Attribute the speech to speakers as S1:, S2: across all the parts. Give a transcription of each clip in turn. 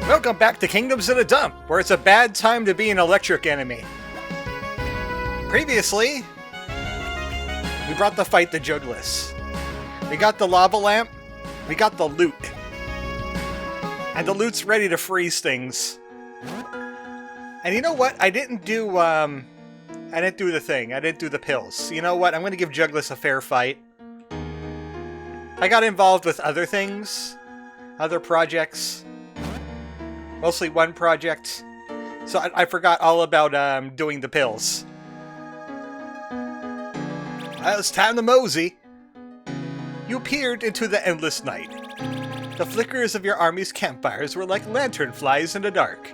S1: Welcome back to Kingdoms in a Dump, where it's a bad time to be an electric enemy. Previously, we brought the fight to Jugluss. We got the lava lamp, we got the loot. And the loot's ready to freeze things. And you know what? I didn't do the thing. I didn't do the pills. You know what? I'm going to give Jugluss a fair fight. I got involved with other things. Other projects. Mostly one project. So I forgot all about doing the pills. Well, it's time to mosey. You peered into the endless night. The flickers of your army's campfires were like lantern flies in the dark.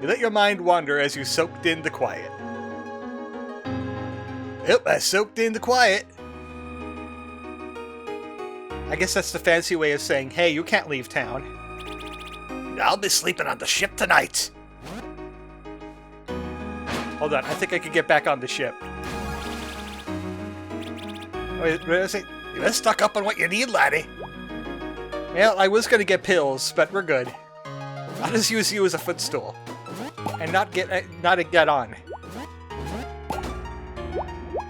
S1: You let your mind wander as you soaked in the quiet. Yep, I soaked in the quiet. I guess that's the fancy way of saying, hey, you can't leave town. I'll be sleeping on the ship tonight. Hold on, I think I could get back on the ship. Wait, what did I say? You're stuck up on what you need, laddie. Well, I was going to get pills, but we're good. I'll just use you as a footstool. And not get on.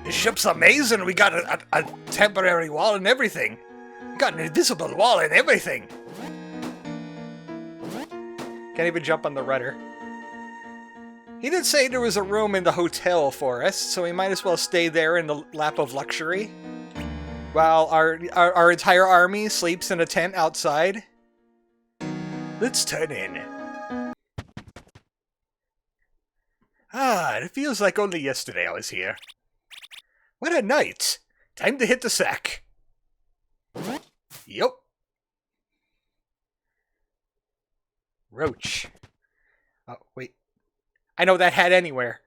S1: This ship's amazing. We got a temporary wall and everything. We got an invisible wall and everything. Can't even jump on the rudder. He did say there was a room in the hotel for us, so we might as well stay there in the lap of luxury. While our entire army sleeps in a tent outside. Let's turn in. Ah, it feels like only yesterday I was here. What a night! Time to hit the sack. Yup. Roach. Oh, wait. I know that hat anywhere.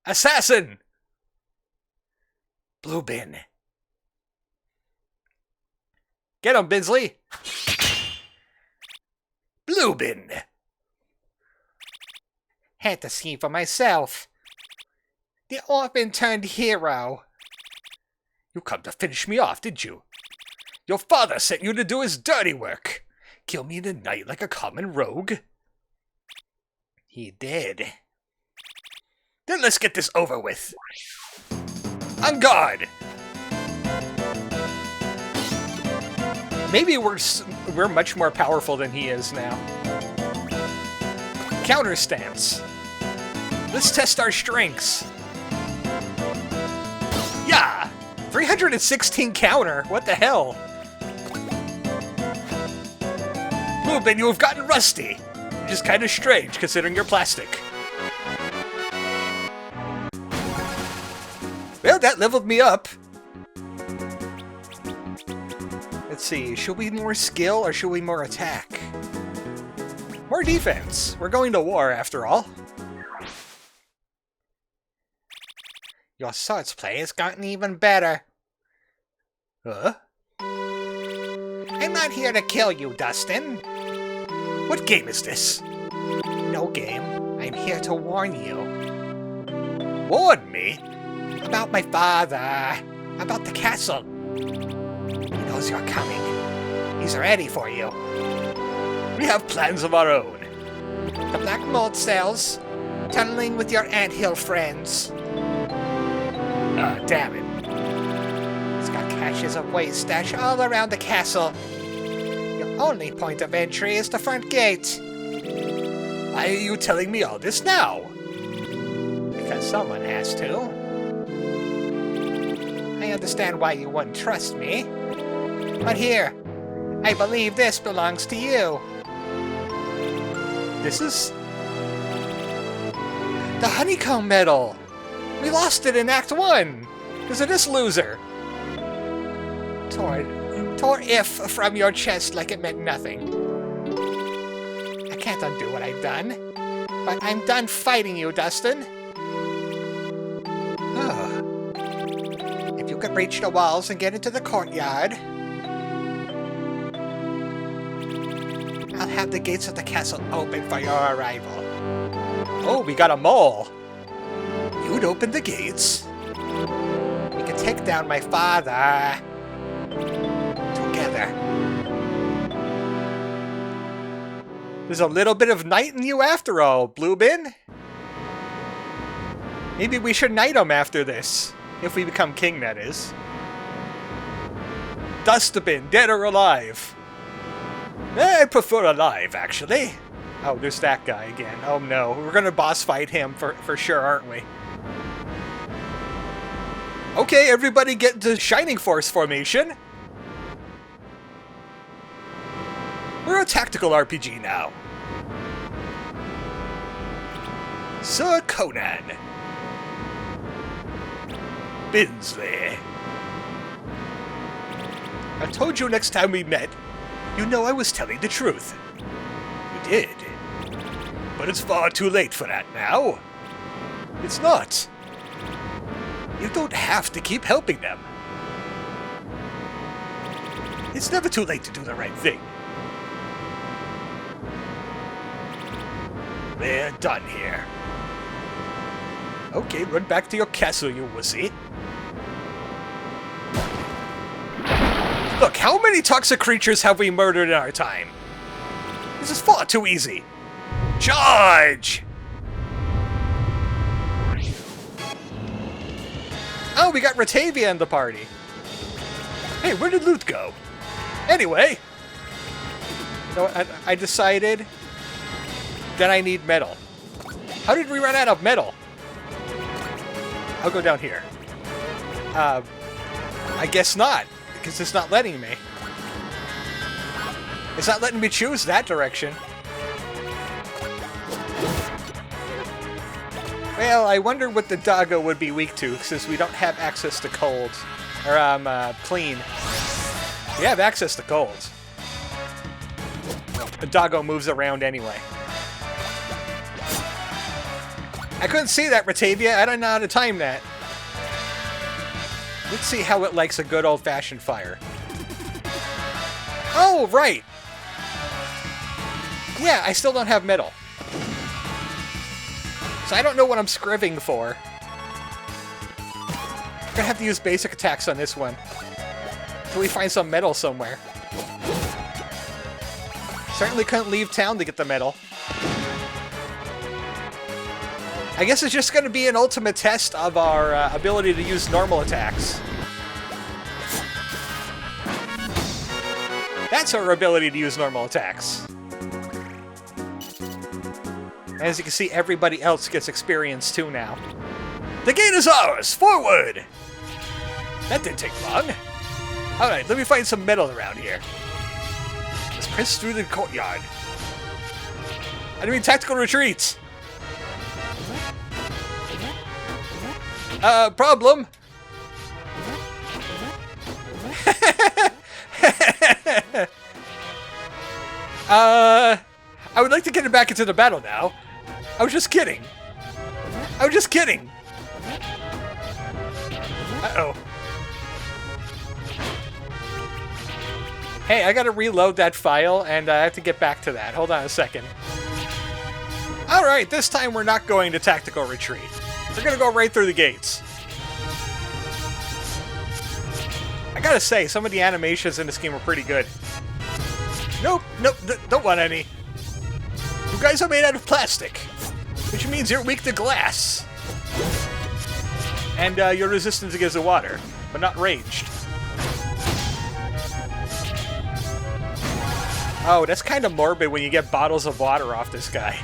S1: Assassin! Blue bin. Get him, Binsley! Blue bin. Had to see for myself. The orphan-turned hero. You come to finish me off, did you? Your father sent you to do his dirty work. Kill me in the night like a common rogue. He did. Then let's get this over with. On guard! Maybe we're much more powerful than he is now. Counter stance. Let's test our strengths. Yeah! 316 counter! What the hell? Lubin, you have gotten rusty. Which is kind of strange, considering you're plastic. Well, that leveled me up. Let's see, should we more skill or should we more attack? More defense. We're going to war, after all. Your swords play has gotten even better. Huh? I'm not here to kill you, Dustin. What game is this? No game. I'm here to warn you. Warn me? About my father. About the castle. He knows you're coming. He's ready for you. We have plans of our own. The black mold cells. Tunneling with your anthill friends. Damn it. It's got caches of waste stash all around the castle. Your only point of entry is the front gate. Why are you telling me all this now? Because someone has to. I understand why you wouldn't trust me. But here, I believe this belongs to you. This is... the honeycomb medal! We lost it in Act 1! Because of this loser! Tore if from your chest like it meant nothing. I can't undo what I've done. But I'm done fighting you, Dustin. If you could reach the walls and get into the courtyard, I'll have the gates of the castle open for your arrival. Oh, we got a mole. You'd open the gates. We could take down my father. Together. There's a little bit of knight in you after all, Bluebin. Maybe we should knight him after this. If we become king, that is. Dustbin, dead or alive? I prefer alive, actually. Oh, there's that guy again. Oh no, we're gonna boss fight him for sure, aren't we? Okay, everybody get into Shining Force formation. We're a tactical RPG now. Sir Conan. Binsley. I told you next time we met, you know I was telling the truth. You did. But it's far too late for that now. It's not. You don't have to keep helping them. It's never too late to do the right thing. We're done here. Okay, run back to your castle, you wussy. Look, how many toxic creatures have we murdered in our time? This is far too easy. Charge! Oh, we got Ratavia in the party. Hey, where did loot go? Anyway, you know what, I decided that I need metal. How did we run out of metal? I'll go down here. I guess not, because it's not letting me. It's not letting me choose that direction. Well, I wonder what the doggo would be weak to, since we don't have access to cold. Or, clean. We have access to cold. The doggo moves around anyway. I couldn't see that, Ratavia. I don't know how to time that. Let's see how it likes a good old-fashioned fire. Oh, right! Yeah, I still don't have metal. So I don't know what I'm scriving for. I'm gonna have to use basic attacks on this one. Until we find some metal somewhere. Certainly couldn't leave town to get the metal. I guess it's just going to be an ultimate test of our ability to use normal attacks. That's our ability to use normal attacks. As you can see, everybody else gets experience too now. The gate is ours! Forward! That didn't take long. Alright, let me find some metal around here. Let's press through the courtyard. Enemy tactical retreats! Problem. I would like to get it back into the battle now. I was just kidding. I was just kidding. Uh-oh. Hey, I gotta reload that file, and I have to get back to that. Hold on a second. Alright, this time we're not going to tactical retreat. We're gonna go right through the gates. I gotta say, some of the animations in this game are pretty good. Nope, nope, don't want any. You guys are made out of plastic, which means you're weak to glass. And you're resistant against the water, but not ranged. Oh, that's kind of morbid when you get bottles of water off this guy.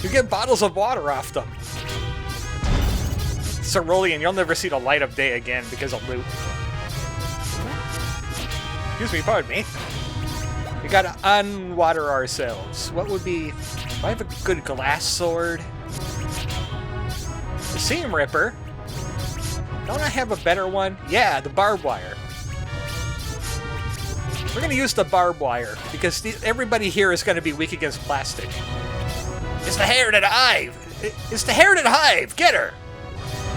S1: You get bottles of water off them. Cerulean, you'll never see the light of day again because of loot. Excuse me, pardon me. We gotta unwater ourselves. What would be... Do I have a good glass sword? The Seam Ripper. Don't I have a better one? Yeah, the barbed wire. We're gonna use the barbed wire, because everybody here is gonna be weak against plastic. It's the hare to the hive! It's the hare to the hive! Get her!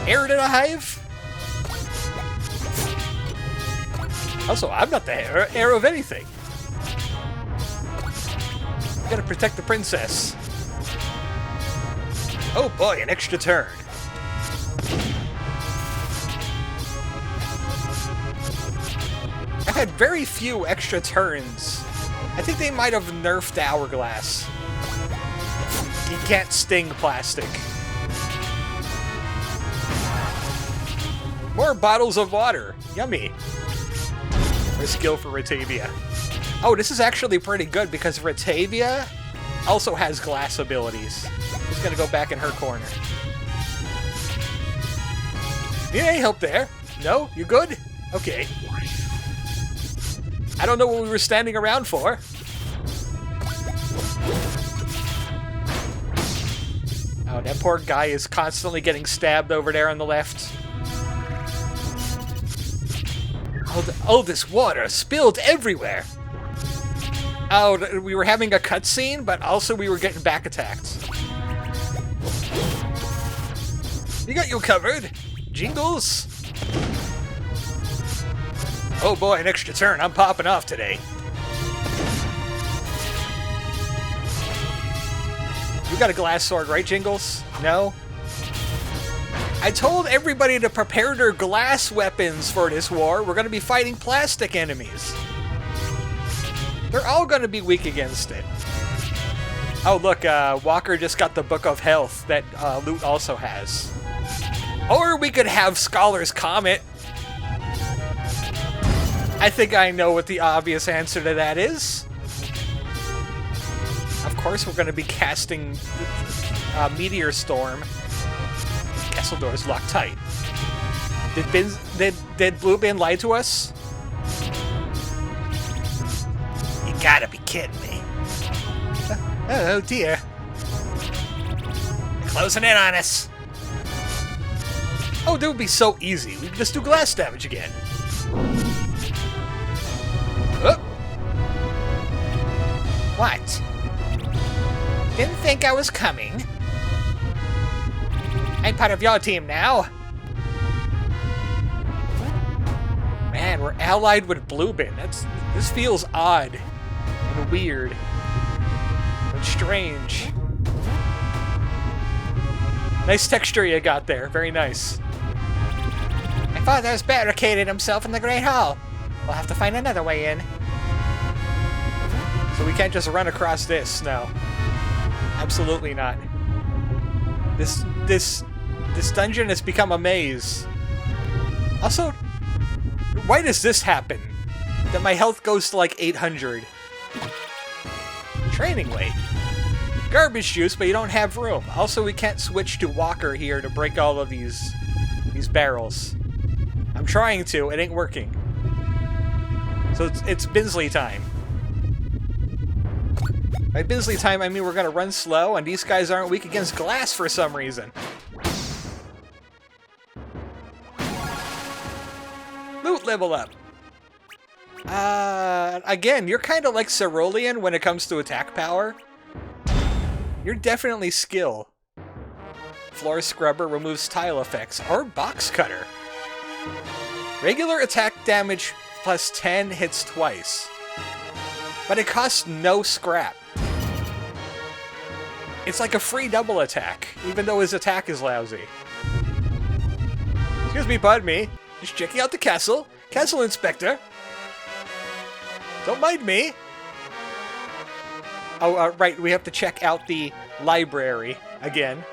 S1: Hare to the hive? Also, I'm not the heir of anything. We gotta protect the princess. Oh boy, an extra turn. had very few extra turns. I think they might have nerfed Hourglass. You can't sting plastic. More bottles of water. Yummy. Or skill for Ratavia. Oh, this is actually pretty good because Ratavia also has glass abilities. Just gonna go back in her corner. Need any help there? No? You good? Okay. I don't know what we were standing around for. Oh, that poor guy is constantly getting stabbed over there on the left. Oh, this water spilled everywhere. Oh, we were having a cutscene, but also we were getting back attacked. We got you covered, Jingles. Oh boy, an extra turn. I'm popping off today. You got a glass sword, right, Jingles? No? I told everybody to prepare their glass weapons for this war. We're going to be fighting plastic enemies. They're all going to be weak against it. Oh, look, Walker just got the Book of Health that Loot also has. Or we could have Scholar's Comet. I think I know what the obvious answer to that is. Of course, we're going to be casting Meteor Storm. Castle doors locked tight. Did Blue Bin lie to us? You gotta be kidding me. Oh dear. They're closing in on us. Oh, that would be so easy. We could just do glass damage again. Oh. What? Didn't think I was coming. I'm part of your team now. Man, we're allied with Bluebin. This feels odd and weird and strange. Nice texture you got there. Very nice. My father's barricaded himself in the Great Hall. We'll have to find another way in. So we can't just run across this, no. Absolutely not. This dungeon has become a maze. Also, why does this happen? That my health goes to like 800. Training weight. Garbage juice, but you don't have room. Also, we can't switch to Walker here to break all of these barrels. I'm trying to, it ain't working. So it's Binsley time. By Binsley time, I mean we're gonna run slow, and these guys aren't weak against glass for some reason. Loot level up. Again, you're kind of like Cerulean when it comes to attack power. You're definitely skill. Floor Scrubber removes tile effects, or Box Cutter. Regular attack damage plus 10 hits twice. But it costs no scrap. It's like a free double attack, even though his attack is lousy. Excuse me, pardon me. Just checking out the castle. Castle Inspector. Don't mind me. Oh, right, we have to check out the library again.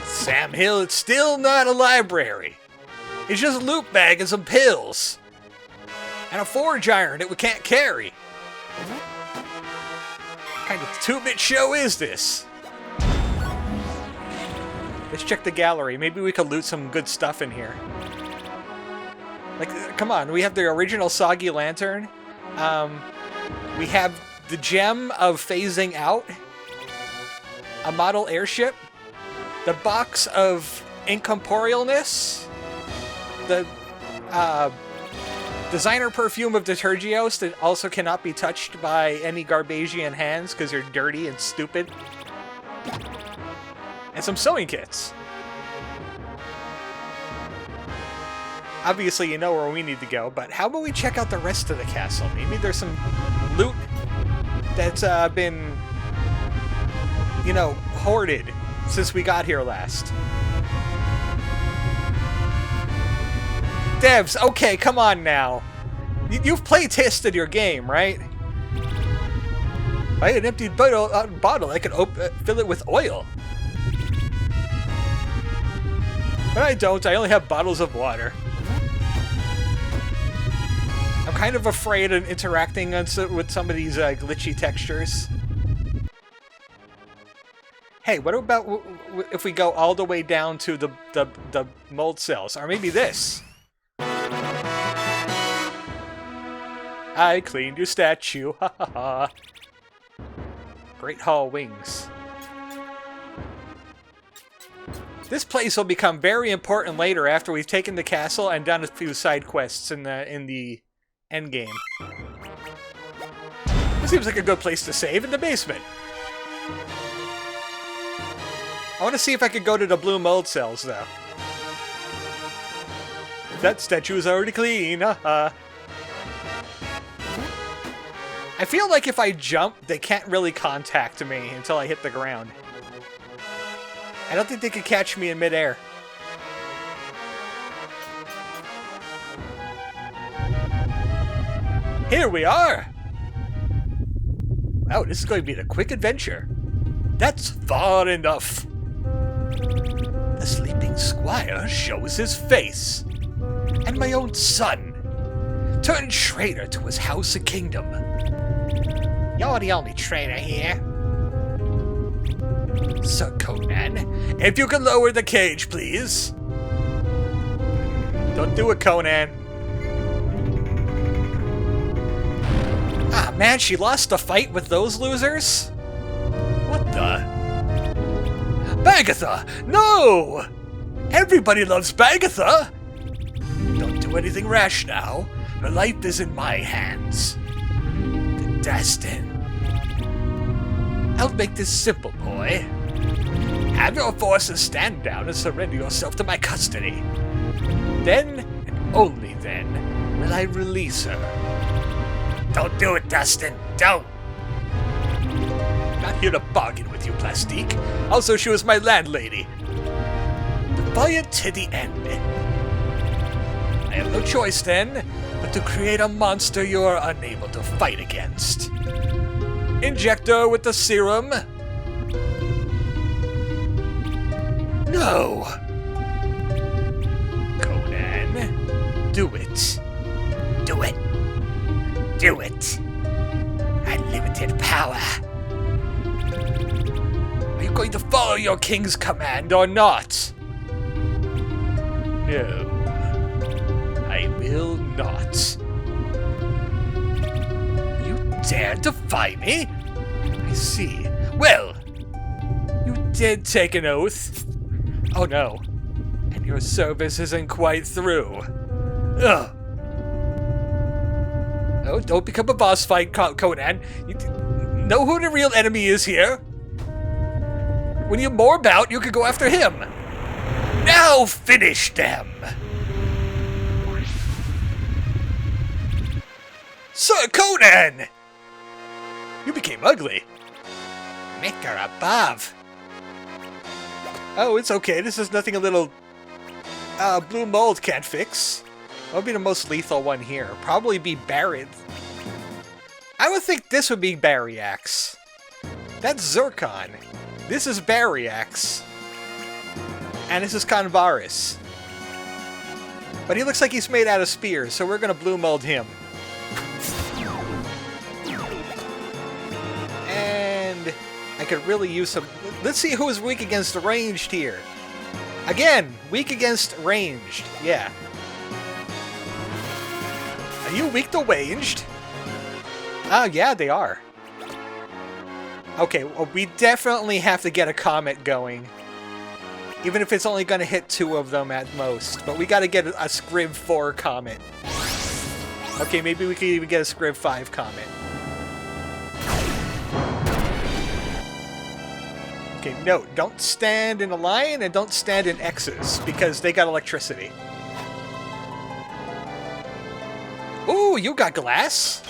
S1: Sam Hill, it's still not a library. It's just a loot bag and some pills. And a forge iron that we can't carry. What kind of 2-bit show is this? Let's check the gallery. Maybe we could loot some good stuff in here. Like, come on, we have the original Soggy Lantern. We have the gem of phasing out. A model airship. The box of incorporealness. The designer perfume of Detergios that also cannot be touched by any Garbasian hands because they're dirty and stupid. And some sewing kits. Obviously, you know where we need to go, but how about we check out the rest of the castle? Maybe there's some loot that's been, you know, hoarded since we got here last. Devs, okay, come on now. You've play tested your game, right? If I had an empty bottle, I could fill it with oil. But I don't, I only have bottles of water. I'm kind of afraid of interacting with some of these glitchy textures. Hey, what about if we go all the way down to the mold cells? Or maybe this. I cleaned your statue, ha ha ha. Great Hall Wings. This place will become very important later after we've taken the castle and done a few side quests in the end game. This seems like a good place to save, in the basement. I want to see if I could go to the blue mold cells, though. That statue is already clean, haha. I feel like if I jump, they can't really contact me until I hit the ground. I don't think they could catch me in midair. Here we are! Wow, this is going to be a quick adventure. That's far enough. The sleeping squire shows his face. And my own son turned traitor to his house and kingdom. You're the only traitor here. Sir Conan, if you can lower the cage, please. Don't do it, Conan. Ah, man, she lost the fight with those losers? What the? Bagatha! No! Everybody loves Bagatha! Don't do anything rash now. Her life is in my hands. The Dastin. I'll make this simple, boy. Have your forces stand down and surrender yourself to my custody. Then, and only then, will I release her. Don't do it, Dustin. Don't! Not here to bargain with you, Plastique. Also, she was my landlady. Defiant to the end. I have no choice, then, but to create a monster you're unable to fight against. Inject her with the serum. No! Conan, do it. Do it. Do it. Unlimited power. Are you going to follow your king's command or not? No. I will not. You dare defy me? I see. Well, you did take an oath. Oh no. And your service isn't quite through. Ugh. Oh, don't become a boss fight, Conan. You know who the real enemy is here? When you're more about, you could go after him. Now finish them! Sir Conan! You became ugly. Make her above. Oh, it's okay. This is nothing a little blue mold can't fix. What would be the most lethal one here? Probably be Barret. I would think this would be Bariax. That's Zircon. This is Bariax. And this is Convaris. But he looks like he's made out of spears, so we're gonna blue mold him. And I could really use some... Let's see who is weak against ranged here. Again, weak against ranged. Yeah. Are you weak to ranged? Oh, yeah, they are. Okay, well, we definitely have to get a comet going. Even if it's only going to hit 2 of them at most. But we got to get a Scrib 4 comet. Okay, maybe we could even get a Scrib 5 comet. Okay, no, don't stand in a line and don't stand in X's, because they got electricity. Ooh, you got glass?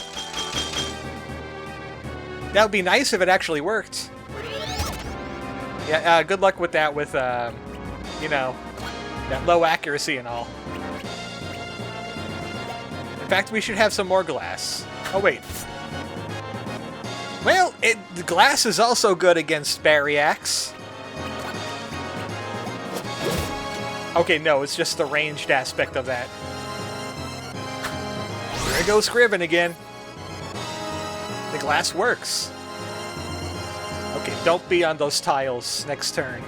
S1: That would be nice if it actually worked. Yeah, good luck with that with, you know, that low accuracy and all. In fact, we should have some more glass. Oh, wait. Well, the glass is also good against Barriax. Okay, no, it's just the ranged aspect of that. There goes Scriven again. The glass works. Okay, don't be on those tiles next turn.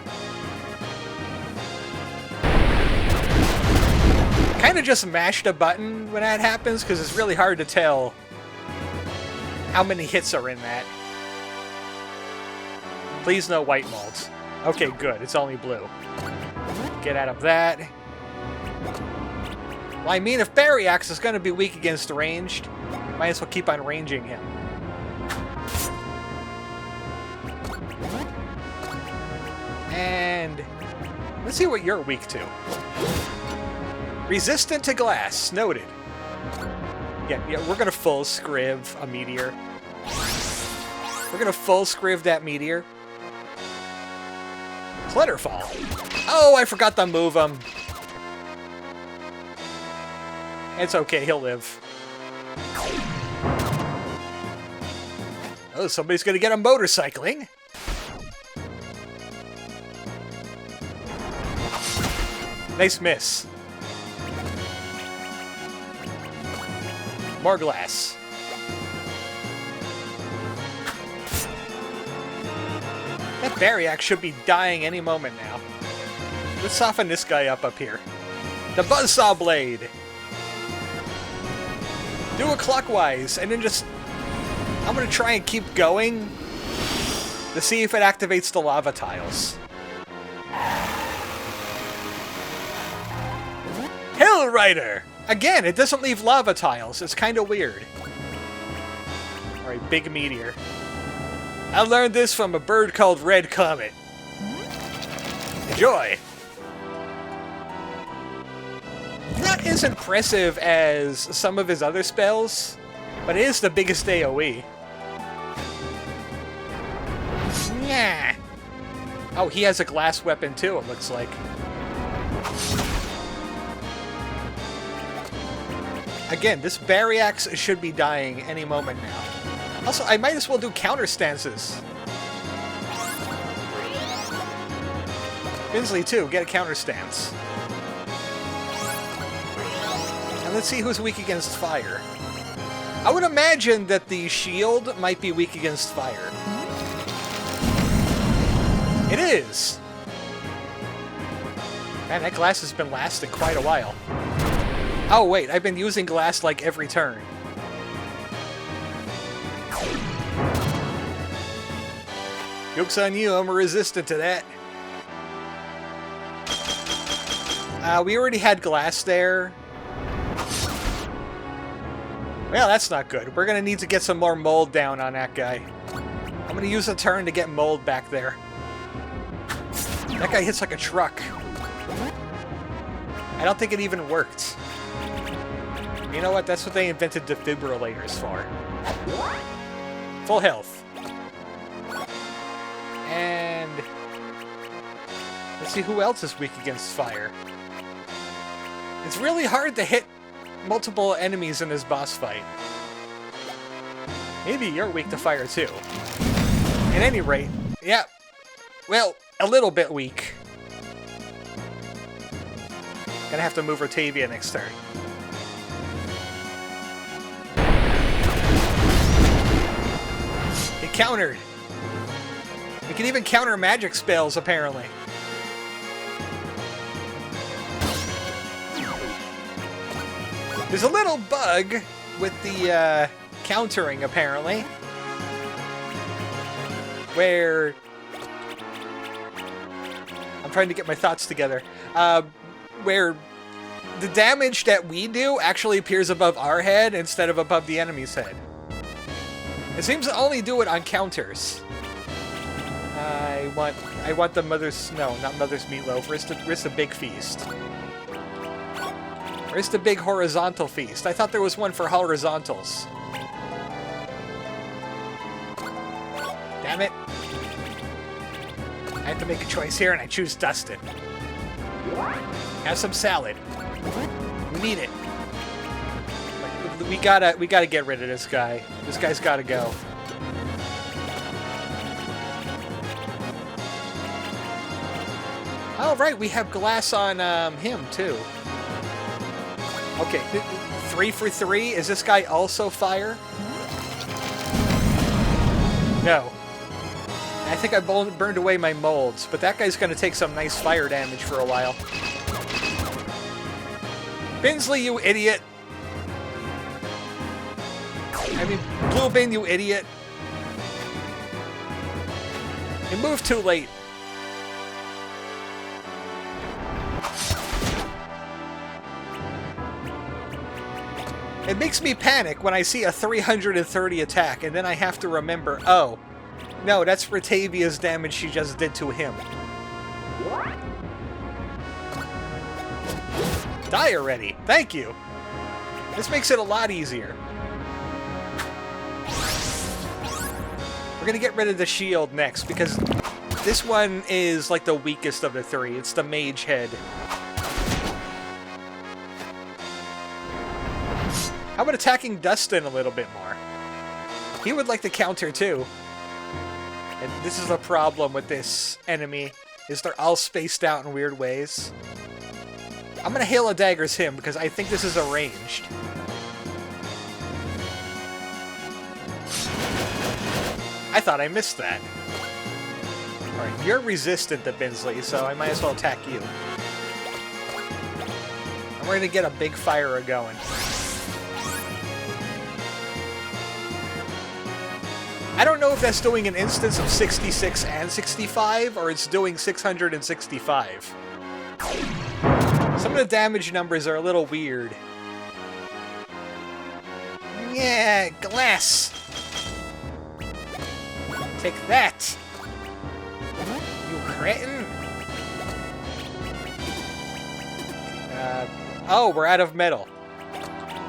S1: Kind of just mashed a button when that happens, because it's really hard to tell how many hits are in that. Please no white molds. Okay, good. It's only blue. Get out of that. Well, I mean, if Barriax is going to be weak against ranged, might as well keep on ranging him. And let's see what you're weak to. Resistant to glass. Noted. Yeah, we're going to full scriv a meteor. We're going to full scriv that meteor. Clutterfall. Oh, I forgot to move him. It's okay, he'll live. Oh, somebody's going to get a motorcycling. Nice miss. More glass. That Barriax should be dying any moment now. Let's soften this guy up here. The Buzzsaw Blade. Do it clockwise, and then just... I'm going to try and keep going to see if it activates the lava tiles. Hill Rider! Again, it doesn't leave lava tiles. It's kind of weird. Alright, big meteor. I learned this from a bird called Red Comet. Enjoy! Not as impressive as some of his other spells, but it is the biggest AoE. Yeah. Oh, he has a glass weapon too, it looks like. Again, this Barriax should be dying any moment now. Also, I might as well do counter stances. Binsley too, get a counter stance. And let's see who's weak against fire. I would imagine that the shield might be weak against fire. It is! Man, that glass has been lasting quite a while. Oh wait, I've been using glass like every turn. Joke's on you, I'm resistant to that. We already had glass there. Well, that's not good. We're gonna need to get some more mold down on that guy. I'm gonna use a turn to get mold back there. That guy hits like a truck. I don't think it even worked. You know what? That's what they invented defibrillators for. Full health. And... let's see who else is weak against fire. It's really hard to hit multiple enemies in this boss fight. Maybe you're weak to fire too. At any rate, yeah. Well, a little bit weak. Gonna have to move Rotavia next turn. It countered. It can even counter magic spells, apparently. There's a little bug with the countering, apparently, where... I'm trying to get my thoughts together. Where the damage that we do actually appears above our head instead of above the enemy's head. It seems to only do it on counters. I want the Mother's... no, not Mother's Meatloaf. Where's the big feast? Where's the big horizontal feast? I thought there was one for horizontals. Damn it. I have to make a choice here, and I choose Dustin. Have some salad. We need it. we gotta get rid of this guy. This guy's gotta go. Oh, right, we have glass on him, too. Okay, 3 for 3? Is this guy also fire? No. I think I burned away my molds, but that guy's gonna take some nice fire damage for a while. Binsley, you idiot! I mean, Blue Bin, you idiot! You moved too late. It makes me panic when I see a 330 attack, and then I have to remember, oh, no, that's Ratavia's damage she just did to him. Die already! Thank you! This makes it a lot easier. We're gonna get rid of the shield next, because this one is like the weakest of the 3. It's the mage head. How about attacking Dustin a little bit more? He would like to counter too. And this is the problem with this enemy, is they're all spaced out in weird ways. I'm gonna Hail of Daggers him, because I think this is a ranged. I thought I missed that. Alright, you're resistant to Binsley, so I might as well attack you. And we're gonna get a big fire going. I don't know if that's doing an instance of 66 and 65, or it's doing 665. Some of the damage numbers are a little weird. Yeah, glass! Take that! You cretin! Oh, we're out of metal.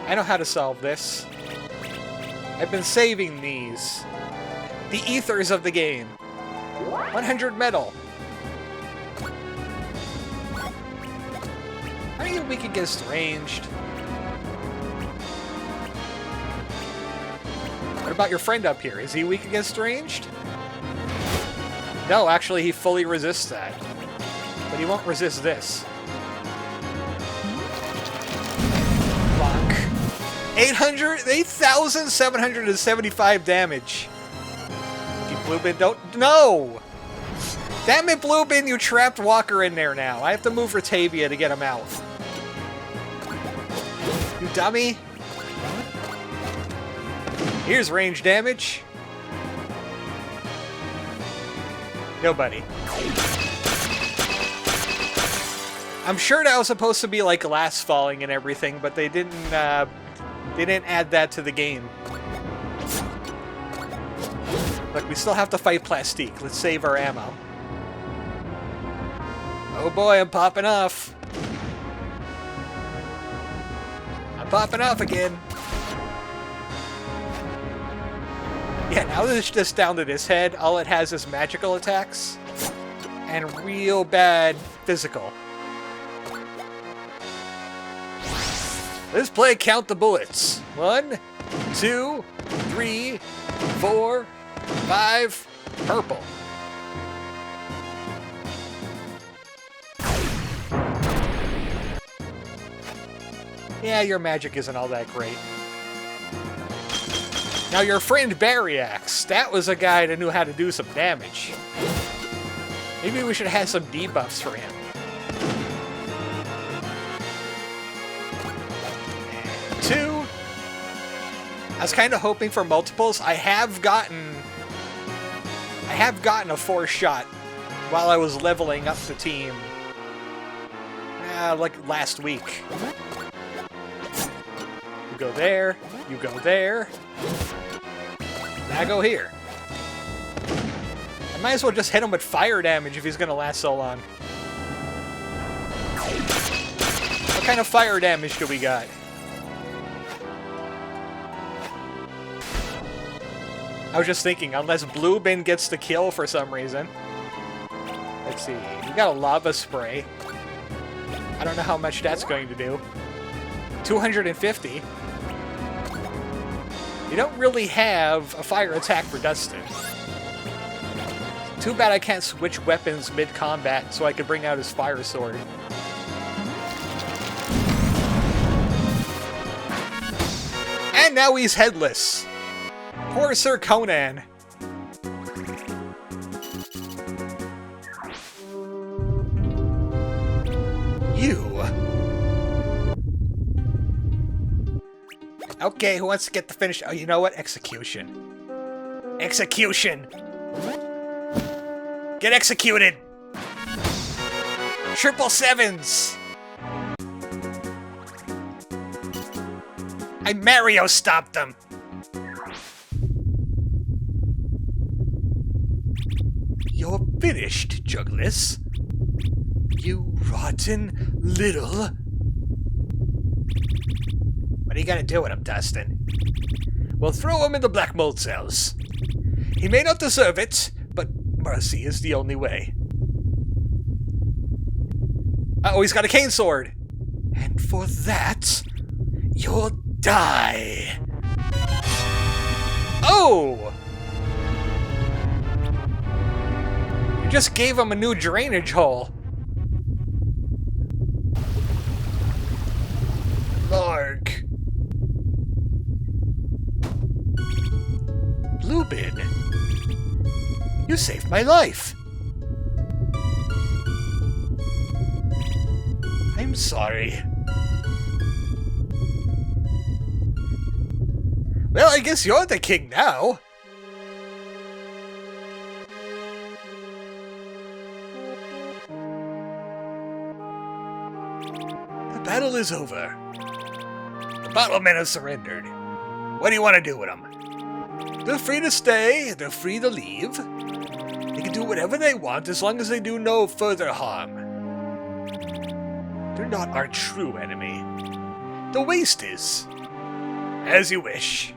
S1: I know how to solve this. I've been saving these. The ethers of the game. 100 metal. Are you weak against ranged? What about your friend up here? Is he weak against ranged? No, actually he fully resists that. But he won't resist this. Fuck. 8,775 damage. Bluebin, don't... No! Damn it, Bluebin, you trapped Walker in there now. I have to move Ratavia to get him out. You dummy. Here's range damage. Nobody. I'm sure that was supposed to be like glass falling and everything, but they didn't add that to the game. Look, we still have to fight Plastique. Let's save our ammo. Oh boy, I'm popping off. I'm popping off again. Yeah, now that it's just down to this head, all it has is magical attacks and real bad physical. Let's play Count the Bullets. 1, 2, 3, 4, 5, purple. Yeah, your magic isn't all that great. Now your friend Barryax, that was a guy that knew how to do some damage. Maybe we should have some debuffs for him. And 2. I was kind of hoping for multiples. I have gotten a 4-shot while I was leveling up the team. Like last week. You go there, you go there. Now go here. I might as well just hit him with fire damage if he's gonna last so long. What kind of fire damage do we got? I was just thinking, unless Bluebin gets the kill for some reason. Let's see, we got a lava spray. I don't know how much that's going to do. 250. You don't really have a fire attack for Dustin. Too bad I can't switch weapons mid-combat so I could bring out his fire sword. And now he's headless. Poor Sir Conan. You. Okay, who wants to get the finish? Oh, you know what? Execution. Execution! Get executed! 777s! I Mario stopped them! You're finished, Jugluss. You rotten little... What are you gonna do with him, Dustin? We'll throw him in the black mold cells. He may not deserve it, but mercy is the only way. Uh-oh, he's got a cane sword! And for that, you'll die! Oh! You just gave him a new drainage hole. Larg. Bluebin, you saved my life. I'm sorry. Well, I guess you're the king now. The battle is over. The bottlemen have surrendered. What do you want to do with them? They're free to stay, they're free to leave. They can do whatever they want as long as they do no further harm. They're not our true enemy. The waste is. As you wish.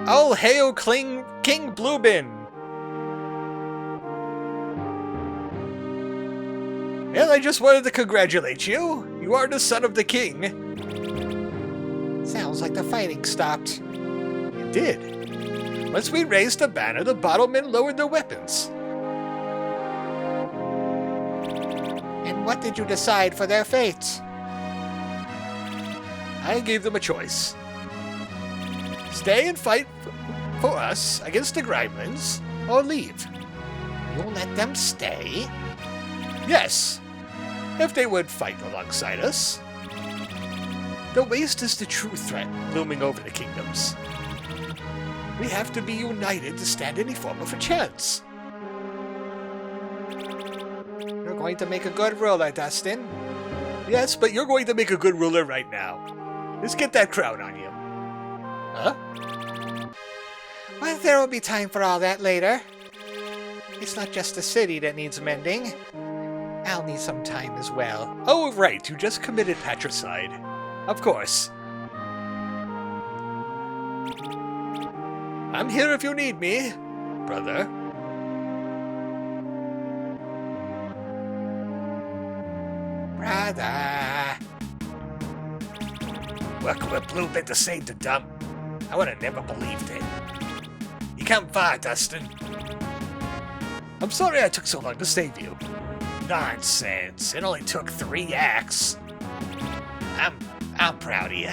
S1: All hail King Bluebin! Well, I just wanted to congratulate you. You are the son of the king. Sounds like the fighting stopped. It did. Once we raised the banner, the bottlemen lowered their weapons. And what did you decide for their fate? I gave them a choice. Stay and fight for us against the Gremlins, or leave. You'll let them stay? Yes. If they would fight alongside us. The waste is the true threat looming over the kingdoms. We have to be united to stand any form of a chance. You're going to make a good ruler, Dustin. Yes, but you're going to make a good ruler right now. Let's get that crown on you. Huh? Well, there will be time for all that later. It's not just the city that needs mending. I'll need some time as well. Oh, right, you just committed patricide. Of course. I'm here if you need me, brother. Brother. Welcome with Bluebin to save the dump. I would have never believed it. You come far, Dustin. I'm sorry I took so long to save you. Nonsense. It only took 3 acts. I'm proud of you.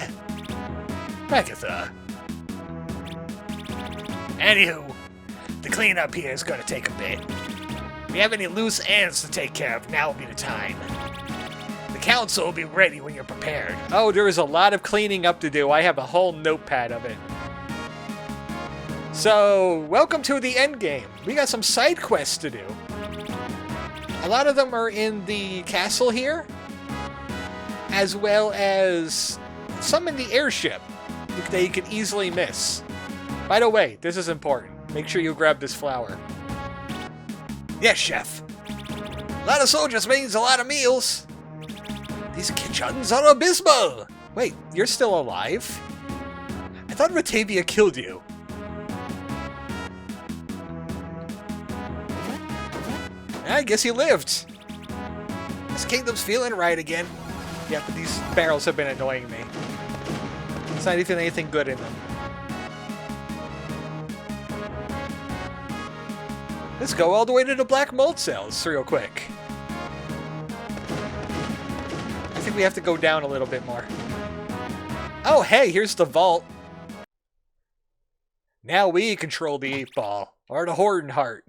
S1: Agatha. Anywho, the cleanup here is gonna take a bit. If you have any loose ends to take care of, now will be the time. The council will be ready when you're prepared. Oh, there is a lot of cleaning up to do. I have a whole notepad of it. So, welcome to the end game. We got some side quests to do. A lot of them are in the castle here, as well as some in the airship that you can easily miss. By the way, this is important. Make sure you grab this flower. Yes, chef. A lot of soldiers means a lot of meals. These kitchens are abysmal. Wait, you're still alive? I thought Ratavia killed you. I guess he lived. This kingdom's feeling right again. Yeah, but these barrels have been annoying me. It's not even anything good in them. Let's go all the way to the black mold cells real quick. I think we have to go down a little bit more. Oh, hey, here's the vault. Now we control the 8-ball, or the Horden Heart.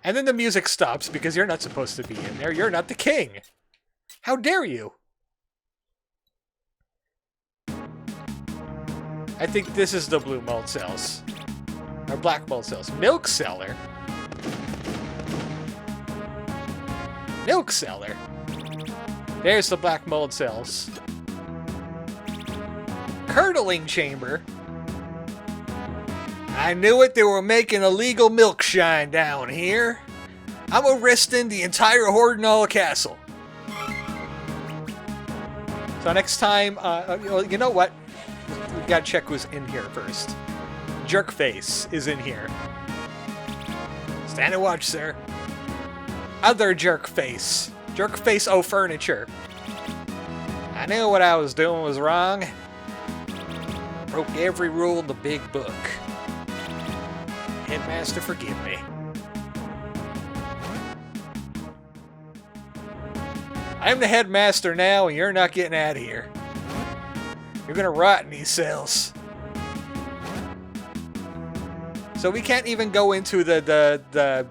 S1: And then the music stops because you're not supposed to be in there. You're not the king. How dare you? I think this is the blue mold cells. Or black mold cells. Milk cellar. Milk cellar. There's the black mold cells. Curdling chamber. I knew it, they were making illegal milk shine down here. I'm arresting the entire Hordenall castle. So next time, you know what? We gotta check who's in here first. Jerkface is in here. Stand and watch, sir. Other Jerkface. Jerkface O Furniture. I knew what I was doing was wrong. Broke every rule in the big book. Headmaster, forgive me. I'm the headmaster now, and you're not getting out of here. You're gonna rot in these cells. So we can't even go into the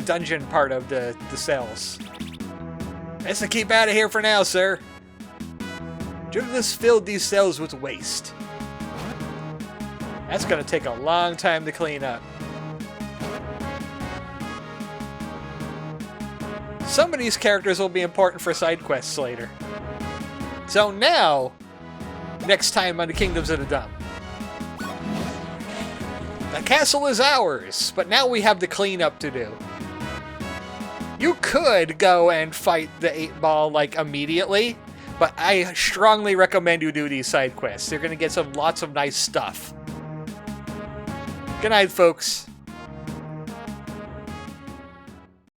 S1: dungeon part of the cells. Let's keep out of here for now, sir. Jugluss filled these cells with waste. That's gonna take a long time to clean up. Some of these characters will be important for side quests later. So now, next time on the Kingdoms of the Dump. The castle is ours, but now we have the cleanup to do. You could go and fight the 8-ball like immediately, but I strongly recommend you do these side quests. You're gonna get lots of nice stuff. Good night, folks.